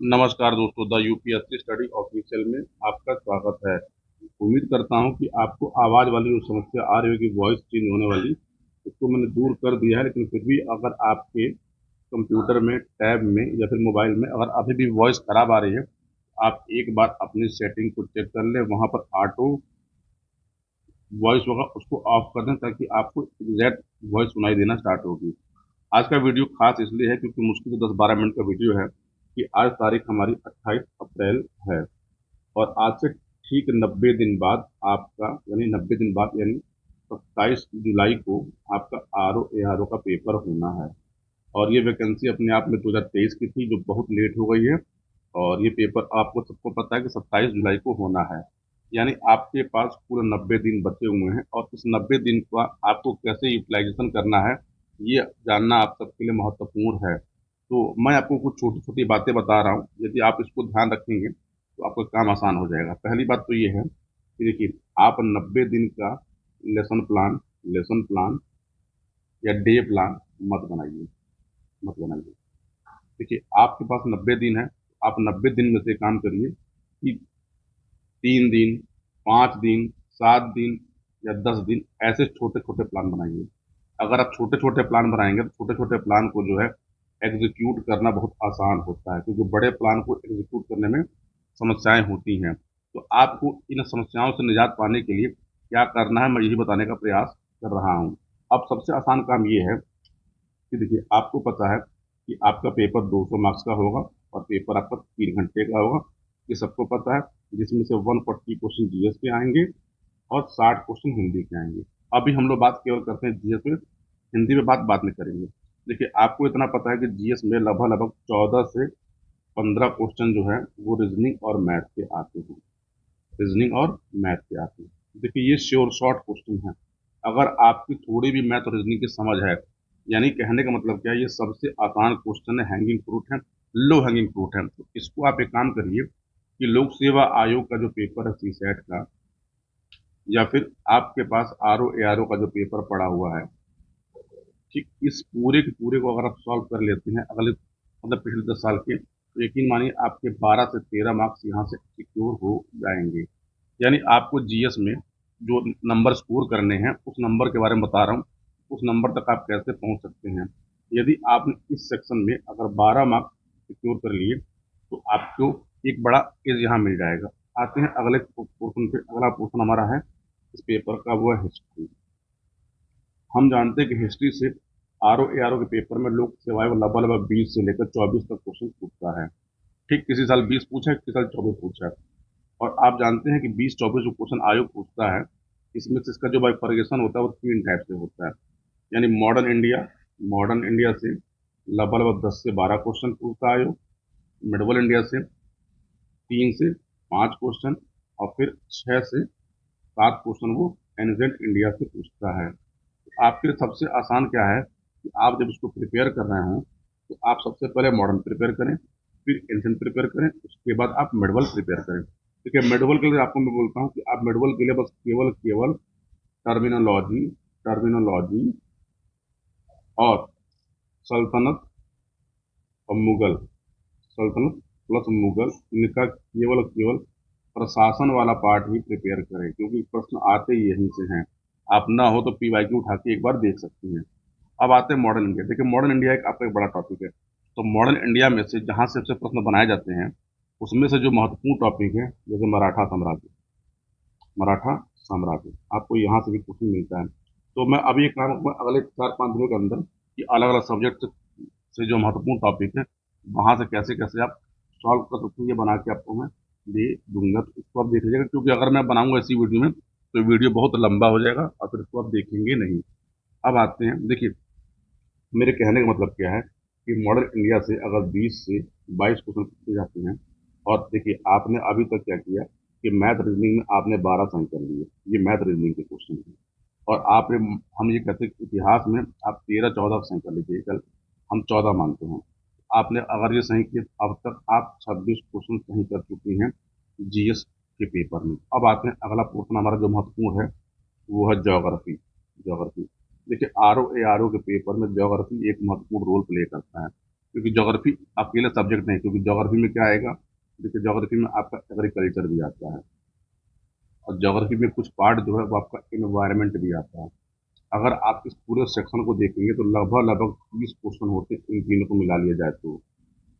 नमस्कार दोस्तों, the UPSC study official में आपका स्वागत है। उम्मीद करता हूं कि आपको आवाज़ वाली जो समस्या आ रही होगी, वॉइस चेंज होने वाली, उसको मैंने दूर कर दिया है। लेकिन फिर भी अगर आपके कंप्यूटर में, टैब में या फिर मोबाइल में अगर अभी भी वॉइस खराब आ रही है, आप एक बार अपनी सेटिंग को चेक कर लें। वहां पर ऑटो वॉइस होगा, उसको ऑफ कर दें ताकि आपको एग्जैक्ट वॉइस सुनाई देना स्टार्ट होगी। आज का वीडियो खास इसलिए है क्योंकि मुश्किल से 10-12 मिनट का वीडियो है कि आज तारीख हमारी 28 अप्रैल है। और आज से ठीक 90 दिन बाद आपका, यानी 90 दिन बाद, यानी 27 जुलाई को आपका RO ARO का पेपर होना है। और ये वैकेंसी अपने आप में 2023 की थी, जो बहुत लेट हो गई है। और ये पेपर आपको सबको पता है कि 27 जुलाई को होना है। यानी आपके पास पूरे 90 दिन बचे हुए हैं, और इस 90 दिन का आपको कैसे यूटिलाइजेशन करना है, ये जानना आप सबके लिए महत्वपूर्ण है। तो मैं आपको कुछ छोटी छोटी बातें बता रहा हूँ। यदि आप इसको ध्यान रखेंगे तो आपका काम आसान हो जाएगा। पहली बात तो ये है कि देखिए, आप 90 दिन का लेसन प्लान या डे प्लान मत बनाइए, मत बनाइए। देखिए, आपके पास 90 दिन है, तो आप 90 दिन में से काम करिए कि 3 दिन, 5 दिन, 7 दिन या 10 दिन, ऐसे छोटे छोटे प्लान बनाइए। अगर आप छोटे छोटे प्लान बनाएंगे तो छोटे छोटे प्लान को जो है एग्जीक्यूट करना बहुत आसान होता है, क्योंकि बड़े प्लान को एग्जीक्यूट करने में समस्याएं होती हैं। तो आपको इन समस्याओं से निजात पाने के लिए क्या करना है, मैं यही बताने का प्रयास कर रहा हूँ। अब सबसे आसान काम ये है कि देखिए, आपको पता है कि आपका पेपर 200 मार्क्स का होगा और पेपर आपका 3 घंटे का होगा। ये सबको पता है, जिसमें से 140 क्वेश्चन जीएस के आएंगे और 60 क्वेश्चन हिंदी के आएंगे। अभी हम लोग बात केवल करते हैं जीएस में, हिंदी में बात बाद में करेंगे। देखिए, आपको इतना पता है कि जीएस में लगभग लगभग 14 से 15 क्वेश्चन जो है वो रीजनिंग और मैथ के आते हैं। रीजनिंग और मैथ के आते हैं। देखिए, ये श्योर शॉर्ट क्वेश्चन है। अगर आपकी थोड़ी भी मैथ और रीजनिंग की समझ है, यानी कहने का मतलब क्या है, ये सबसे आसान क्वेश्चन है, हैंगिंग फ्रूट है, लो हैंगिंग फ्रूट है। तो इसको आप एक काम करिए कि लोक सेवा आयोग का जो पेपर है सीसैट का, या फिर आपके पास RO ARO का जो पेपर पड़ा हुआ है, ठीक इस पूरे के पूरे को अगर आप सॉल्व कर लेते हैं अगले, मतलब पिछले 10 साल के, तो यकीन मानिए आपके 12 से 13 मार्क्स यहाँ से सिक्योर हो जाएंगे। यानी आपको जीएस में जो नंबर स्कोर करने हैं, उस नंबर के बारे में बता रहा हूँ। उस नंबर तक आप कैसे पहुंच सकते हैं। यदि आपने इस सेक्शन में अगर 12 मार्क्स सिक्योर कर लिए, तो आपको एक बड़ा एज यहाँ मिल जाएगा। आते हैं अगले पोर्शन पे। अगला पोर्शन हमारा है इस पेपर का, वो है हिस्ट्री। हम जानते हैं कि हिस्ट्री से RO ARO के पेपर में लोक सेवाएं लगभग लगभग 20 से लेकर 24 तक क्वेश्चन पूछता है। ठीक, किसी साल 20 पूछा है, किसी साल 24 पूछा है। और आप जानते हैं कि 20-24 जो क्वेश्चन आयोग पूछता है, इसमें से इसका जो बाइफर्गेशन होता है वो 3 टाइप से होता है। यानी मॉडर्न इंडिया से लगभग लगभग 10 से 12 क्वेश्चन पूछता है आयोग। मिडवल इंडिया से 3 से 5 क्वेश्चन, और फिर 6 से 7 क्वेश्चन वो एंशिएंट इंडिया से पूछता है। आपके लिए सबसे आसान क्या है कि आप जब इसको प्रिपेयर कर रहे हो, तो आप सबसे पहले मॉडर्न प्रिपेयर करें, फिर एंशिएंट प्रिपेयर करें, उसके बाद आप मेडवल प्रिपेयर करें। ठीक है, मेडवल के लिए आपको मैं बोलता हूँ कि आप मेडवल के लिए बस केवल केवल टर्मिनोलॉजी टर्मिनोलॉजी और सल्तनत और मुगल, सल्तनत प्लस मुगल, इनका केवल केवल प्रशासन वाला पार्ट ही प्रिपेयर करें, क्योंकि प्रश्न आते ही यहीं से हैं। आप ना हो तो पीवाईक्यू उठा के एक बार देख सकते हैं। अब आते हैं मॉडर्न इंडिया। देखिए, मॉडर्न इंडिया एक आपका एक बड़ा टॉपिक है। तो मॉडर्न इंडिया में से जहाँ से सबसे प्रश्न बनाए जाते हैं, उसमें से जो महत्वपूर्ण टॉपिक है, जैसे मराठा साम्राज्य आपको यहाँ से भी क्वेश्चन मिलता है। तो मैं अभी एक काम करूंगा, अगले 4-5 दिनों के अंदर कि अलग अलग सब्जेक्ट से जो महत्वपूर्ण टॉपिक है, वहां से कैसे कैसे आप सॉल्व कर सकते हैं, ये बना के आपको मैं दे दूंगा। तो इसको आप देख लीजिएगा, क्योंकि अगर मैं बनाऊंगा इसी वीडियो में तो वीडियो बहुत लंबा हो जाएगा और फिर इसको आप देखेंगे नहीं। अब आते हैं, देखिए, मेरे कहने का मतलब क्या है कि मॉडर्न इंडिया से अगर 20 से 22 क्वेश्चन पूछे जाते हैं, और देखिए आपने अभी तक क्या किया कि मैथ रीजनिंग में आपने 12 सही कर लिए, ये मैथ रीजनिंग के क्वेश्चन हैं। और आपने, हम ये कहते हैं कि इतिहास में आप 13-14 सही कर लीजिए, चल हम 14 मानते हैं। आपने अगर ये सही किया, अब तक आप 26 क्वेश्चन सही कर चुकी हैं जीएस के पेपर में। अब आते हैं अगला पोर्शन हमारा जो महत्वपूर्ण है, वो है ज्योग्राफी। देखिए, RO ARO के पेपर में ज्योग्राफी एक महत्वपूर्ण रोल प्ले करता है। क्योंकि ज्योग्राफी अकेले सब्जेक्ट नहीं, क्योंकि ज्योग्राफी में क्या आएगा, देखिए ज्योग्राफी में आपका एग्रीकल्चर भी आता है, और ज्योग्राफी में कुछ पार्ट जो है वो आपका इन्वायरमेंट भी आता है। अगर आप इस पूरे सेक्शन को देखेंगे तो लगभग लगभग 30 क्वेश्चन होते हैं इन तीनों को मिला लिया जाए तो।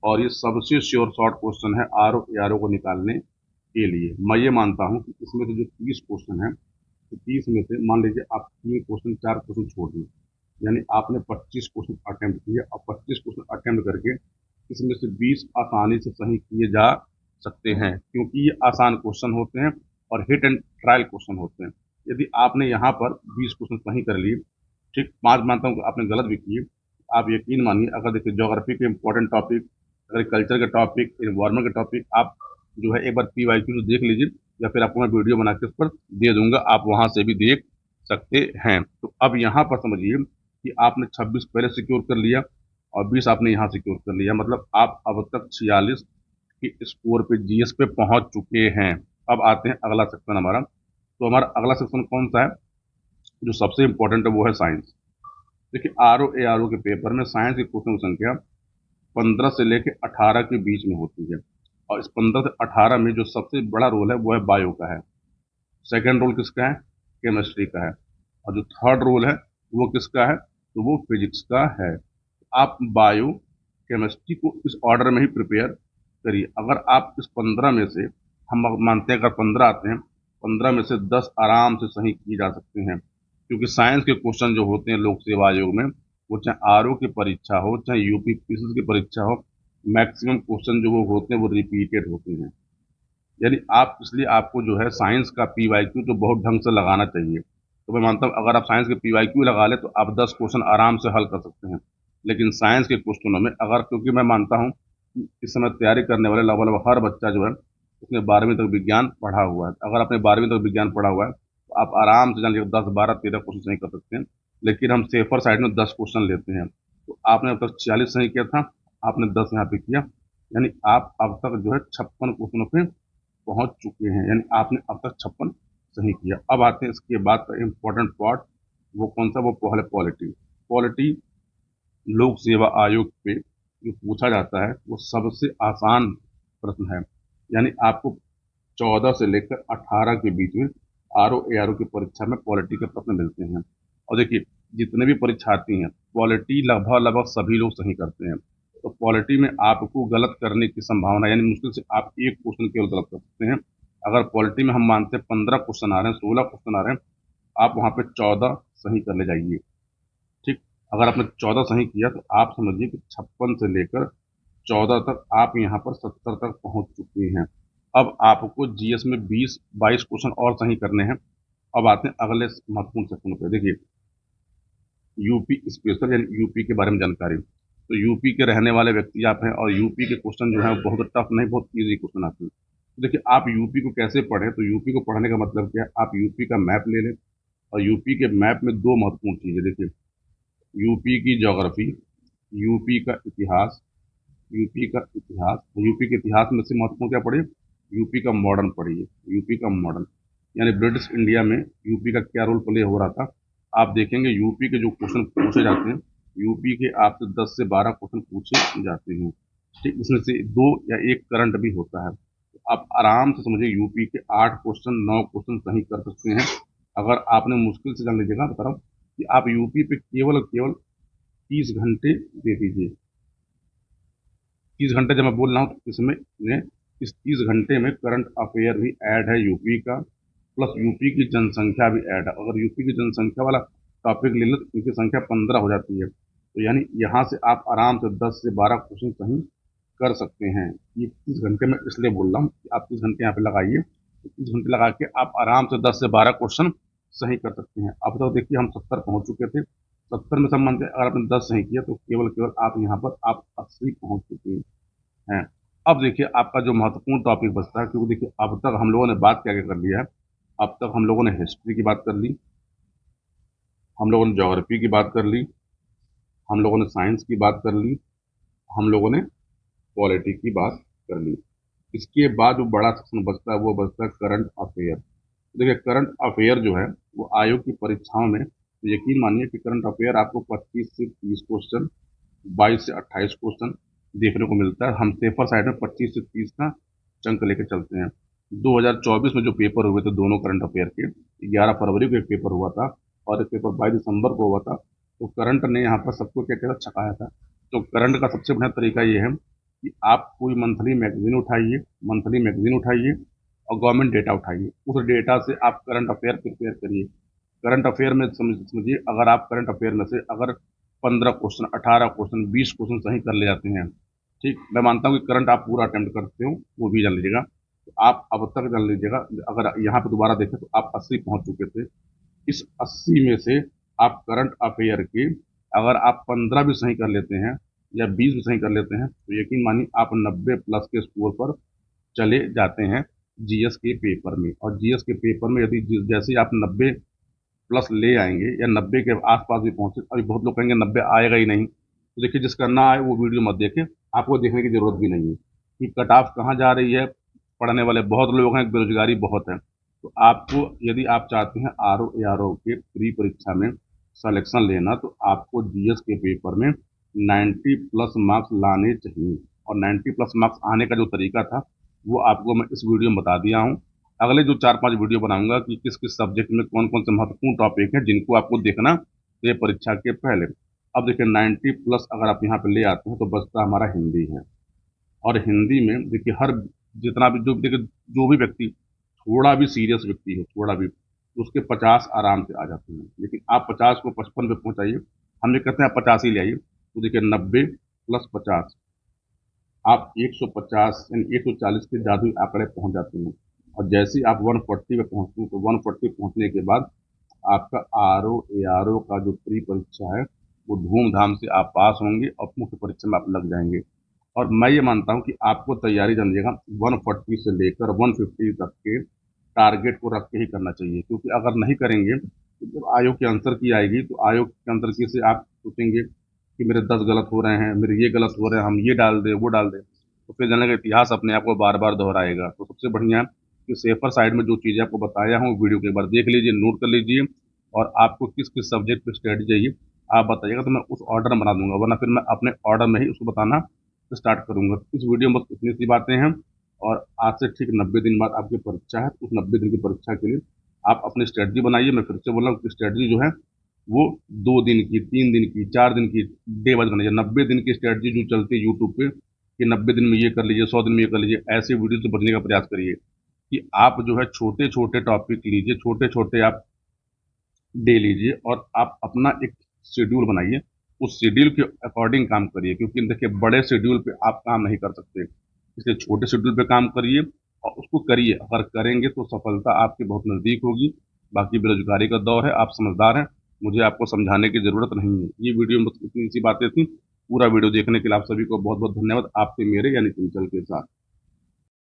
और ये सबसे श्योर शॉर्ट क्वेश्चन है R O A R O को निकालने के लिए। मैं ये मानता हूँ कि इसमें से जो 30 क्वेश्चन है, तो 30 में से मान लीजिए आप 3 क्वेश्चन 4 क्वेश्चन छोड़ दिए, यानी आपने 25 क्वेश्चन अटेम्प्ट किए, और 25 क्वेश्चन अटेम्प्ट करके इसमें से 20 आसानी से सही किए जा सकते हैं, क्योंकि ये आसान क्वेश्चन होते हैं और हिट एंड ट्रायल क्वेश्चन होते हैं। यदि आपने यहाँ पर 20 क्वेश्चन सही कर लिए, ठीक, 5 मानता हूँ कि आपने गलत भी किए, आप यकीन मानिए, अगर देखिए ज्योग्राफी के इंपॉर्टेंट टॉपिक, एग्रीकल्चर के टॉपिक, इन्वायरमेंट के टॉपिक, आप जो है एक बार PYQ देख लीजिए, या फिर आपको मैं वीडियो बना के उस पर दे दूंगा, आप वहां से भी देख सकते हैं। तो अब यहाँ पर समझिए कि आपने 26 पहले सिक्योर कर लिया और 20 आपने यहाँ सिक्योर कर लिया, मतलब आप अब तक 46 की स्कोर पे GS पे पहुंच चुके हैं। अब आते हैं अगला सेक्शन हमारा। तो हमारा अगला सेक्शन कौन सा है, जो सबसे इंपॉर्टेंट है वो है साइंस। देखिए RO ARO के पेपर में साइंस की क्वेश्चन संख्या 15 से लेकर 18 के बीच में होती है, और इस 15 से 18 में जो सबसे बड़ा रोल है वो है बायो का है। सेकंड रोल किसका है, केमिस्ट्री का है। और जो थर्ड रोल है वो किसका है, तो वो फिजिक्स का है। आप बायो केमिस्ट्री को इस ऑर्डर में ही प्रिपेयर करिए। अगर आप इस 15 में से, हम मानते हैं अगर 15 आते हैं, 15 में से 10 आराम से सही किए जा सकते हैं, क्योंकि साइंस के क्वेश्चन जो होते हैं लोक सेवा आयोग में, वो चाहे RO की परीक्षा हो चाहे UP PCC की परीक्षा हो, मैक्सिमम क्वेश्चन जो वो होते हैं वो रिपीटेड होते हैं। यानी आप, इसलिए आपको जो है साइंस का PYQ तो बहुत ढंग से लगाना चाहिए। तो मैं मानता हूँ अगर आप साइंस के PYQ लगा ले तो आप 10 क्वेश्चन आराम से हल कर सकते हैं। लेकिन साइंस के क्वेश्चनों में अगर, क्योंकि मैं मानता हूँ कि इस समय तैयारी करने वाले लगभग हर बच्चा जो है उसने 12वीं तक विज्ञान पढ़ा हुआ है। अगर आपने 12वीं तक विज्ञान पढ़ा हुआ है तो आप आराम से जान लीजिए 10 12 13 क्वेश्चन सही कर सकते हैं। लेकिन हम सेफर साइड में 10 क्वेश्चन लेते हैं। तो आपने अब तक 46 सही किया था, आपने 10 यहाँ पे किया, यानी आप अब तक जो है 56 क्वेश्चनों पे पहुंच चुके हैं, यानी आपने अब तक 56 सही किया। अब आते हैं इसके बाद का इम्पोर्टेंट पार्ट, वो कौन सा, वो पहले पॉलिटी। पॉलिटी लोक सेवा आयोग पे जो पूछा जाता है वो सबसे आसान प्रश्न है। यानी आपको 14 से लेकर 18 के बीच में RO ARO की परीक्षा में पॉलिटी के प्रश्न मिलते हैं। और देखिए जितने भी परीक्षार्थी हैं, पॉलिटी लगभग लगभग सभी लोग सही करते हैं। तो पॉलिटी में आपको गलत करने की संभावना, यानी मुश्किल से आप एक क्वेश्चन केवल गलत कर सकते हैं। अगर पॉलिटी में हम मानते हैं 15 क्वेश्चन आ रहे हैं, 16 क्वेश्चन आ रहे हैं, आप वहां पे 14 सही कर ले जाइए। ठीक, अगर आपने 14 सही किया तो आप समझिए कि 56 से लेकर 14 तक आप यहाँ पर 70 तक पहुंच चुके हैं। अब आपको GS में 20 22 क्वेश्चन और सही करने हैं। अब आते हैं अगले महत्वपूर्ण सेक्शन पे। देखिए यूपी स्पेशल, यानी यूपी के बारे में जानकारी। तो यूपी के रहने वाले व्यक्ति आप हैं, और यूपी के क्वेश्चन जो है वो बहुत टफ नहीं, बहुत इजी क्वेश्चन आते हैं। तो देखिए आप यूपी को कैसे पढ़ें, तो यूपी को पढ़ने का मतलब क्या है, आप यूपी का मैप ले लें, और यूपी के मैप में दो महत्वपूर्ण चीजें देखिए, यूपी की ज्योग्राफी, यूपी का इतिहास, यूपी का इतिहास। यूपी के इतिहास में से महत्वपूर्ण क्या पढ़िए, यूपी का मॉडर्न पढ़िए, यूपी का मॉडर्न, यानी ब्रिटिश इंडिया में यूपी का क्या रोल प्ले हो रहा था। आप देखेंगे यूपी के जो क्वेश्चन पूछे जाते हैं, यूपी के आपसे 10 से 12 क्वेश्चन पूछे जाते हैं। ठीक, इसमें से दो या एक करंट भी होता है। तो आप आराम से समझिए यूपी के 8 क्वेश्चन 9 क्वेश्चन सही कर सकते हैं। अगर आपने मुश्किल से जान लीजिएगा, बता रहा हूँ कि आप यूपी पे केवल और केवल 30 घंटे दे दीजिए। 30 घंटे जब मैं बोल रहा हूँ तो इसमें इस 30 घंटे में करंट अफेयर भी ऐड है यूपी का, प्लस यूपी की जनसंख्या भी ऐड है। अगर यूपी की जनसंख्या वाला टॉपिक ले लो तो इनकी संख्या 15 हो जाती है। तो यानी यहाँ से आप आराम से 10 से 12 क्वेश्चन सही कर सकते हैं। ये 30 घंटे में इसलिए बोल रहा हूँ कि आप 30 घंटे यहाँ पे लगाइए, तो 30 घंटे लगा के आप आराम से 10 से 12 क्वेश्चन सही कर सकते हैं। अब तो देखिए हम 70 पहुंच चुके थे, 70 में सब मानते हैं अगर आपने 10 सही किया तो केवल केवल आप यहाँ पर आप 80 पहुंच चुके हैं। अब देखिए आपका जो महत्वपूर्ण टॉपिक बचता है, क्योंकि देखिए अब तक हम लोगों ने बात क्या क्या कर लिया है, अब तक हम लोगों ने हिस्ट्री की बात कर ली, हम लोगों ने ज्योग्राफी की बात कर ली, हम लोगों ने साइंस की बात कर ली, हम लोगों ने पॉलिटी की बात कर ली। इसके बाद जो बड़ा सेक्शन बचता है वो बचता है करंट अफेयर। देखिए करंट अफेयर जो है वो आयोग की परीक्षाओं में, तो यकीन मानिए कि करंट अफेयर आपको 25 से 30 क्वेश्चन 22 से 28 क्वेश्चन देखने को मिलता है। हम सेफर साइड में 25 से 30 का चंक लेकर चलते हैं। 2024 में जो पेपर हुए थे दोनों करंट अफेयर के, 11 फरवरी को एक पेपर हुआ था और एक पेपर 22 दिसंबर को हुआ था। तो करंट ने यहाँ पर सबको क्या क्या छकाया था। तो करंट का सबसे बढ़िया तरीका ये है कि आप कोई मंथली मैगजीन उठाइए और गवर्नमेंट डेटा उठाइए। उस डेटा से आप करंट अफेयर प्रिपेयर करिए। करंट अफेयर में समझिए, अगर आप करंट अफेयर में से अगर 15 क्वेश्चन, 18 क्वेश्चन, 20 क्वेश्चन सही कर ले जाते हैं, ठीक, मैं मानता हूँ कि करंट आप पूरा अटेम्प्ट करते हो, वो भी जान लीजिएगा। तो आप अब तक जान लीजिएगा, अगर यहाँ पे दोबारा देखें तो आप 80 पहुंच चुके थे। इस 80 में से आप करंट अफेयर के अगर आप 15 भी सही कर लेते हैं या 20 भी सही कर लेते हैं तो यकीन मानिए आप 90 प्लस के स्कोर पर चले जाते हैं जीएस के पेपर में। और जीएस के पेपर में यदि जैसे ही आप 90 प्लस ले आएंगे या 90 के आसपास भी पहुंचे, अभी बहुत लोग कहेंगे 90 आएगा ही नहीं, तो देखिए जिसका ना आए वो वीडियो मत देखें, आपको देखने की जरूरत भी नहीं है कि कट ऑफ कहाँ जा रही है। पढ़ने वाले बहुत लोग हैं, बेरोजगारी बहुत है। तो आपको यदि आप चाहते हैं आर ओ ए आर ओ के प्री परीक्षा में सिलेक्शन लेना तो आपको जीएस के पेपर में 90 प्लस मार्क्स लाने चाहिए। और 90 प्लस मार्क्स आने का जो तरीका था वो आपको मैं इस वीडियो में बता दिया हूँ। अगले जो 4-5 वीडियो बनाऊंगा कि किस किस सब्जेक्ट में कौन कौन से महत्वपूर्ण टॉपिक हैं जिनको आपको देखना है परीक्षा के पहले। अब देखिए 90 प्लस अगर आप यहाँ पे ले आते हैं तो बचता हमारा हिंदी है। और हिंदी में देखिए हर जितना भी जो देखिए जो भी व्यक्ति थोड़ा भी सीरियस व्यक्ति है, थोड़ा भी, उसके 50 आराम से आ जाते हैं। लेकिन आप 50 को 55 पे पहुंचाइए, हम ये कहते हैं आप 50 ही ले आइए, तो देखिए 90 प्लस 50 आप 150 यानी 140 के जादुई आंकड़े पहुंच जाते हैं। और जैसे ही आप 140 पे पहुंचते हैं तो 140 पहुंचने के बाद आपका आर ओ ए आर ओ का जो प्री परीक्षा है वो धूमधाम से आप पास होंगे और मुख्य परीक्षा में आप लग जाएंगे। और मैं ये मानता हूँ कि आपको तैयारी जानिएगा 140 से लेकर 150 तक के टारगेट को रख के ही करना चाहिए। क्योंकि अगर नहीं करेंगे तो जब आयोग की आंसर की आएगी तो आयोग के आंसर की से आप सोचेंगे कि मेरे 10 गलत हो रहे हैं, मेरे ये गलत हो रहे हैं, हम ये डाल दें वो डाल दें, तो फिर जाने का इतिहास अपने आप को बार बार दोहराएगा। तो सबसे बढ़िया कि सेफर साइड में जो चीज़ें आपको बताया हूँ वीडियो के एक बार देख लीजिए, नोट कर लीजिए, और आपको किस किस सब्जेक्ट पे स्टडी चाहिए आप बताइएगा तो मैं उस ऑर्डर में बना दूंगा, वरना फिर मैं अपने ऑर्डर में ही उसको बताना स्टार्ट करूंगा। इस वीडियो में बस इतनी सी बातें हैं। और आज से ठीक 90 दिन बाद आपकी परीक्षा है, तो उस 90 दिन की परीक्षा के लिए आप अपनी स्ट्रेटजी बनाइए। मैं फिर से बोल रहा हूँ कि स्ट्रेटजी जो है वो 2 दिन की, 3 दिन की, 4 दिन की डे वाइज बनाइए। 90 दिन की स्ट्रेटजी जो चलती है यूट्यूब पे कि 90 दिन में ये कर लीजिए, 100 दिन में ये कर लीजिए, ऐसे वीडियो से बचने का प्रयास करिए कि आप जो है छोटे छोटे टॉपिक लीजिए, छोटे छोटे आप डे लीजिए और आप अपना एक शेड्यूल बनाइए। उस शेड्यूल के अकॉर्डिंग काम करिए, क्योंकि देखिए बड़े शेड्यूल पे आप काम नहीं कर सकते, इसलिए छोटे शेड्यूल पे काम करिए और उसको करिए। अगर करेंगे तो सफलता आपकी बहुत नज़दीक होगी। बाकी बेरोजगारी का दौर है, आप समझदार हैं, मुझे आपको समझाने की ज़रूरत नहीं है। ये वीडियो में बस इतनी सी बातें थी। पूरा वीडियो देखने के लिए आप सभी को बहुत बहुत धन्यवाद। आपके मेरे यानी चंचल के साथ।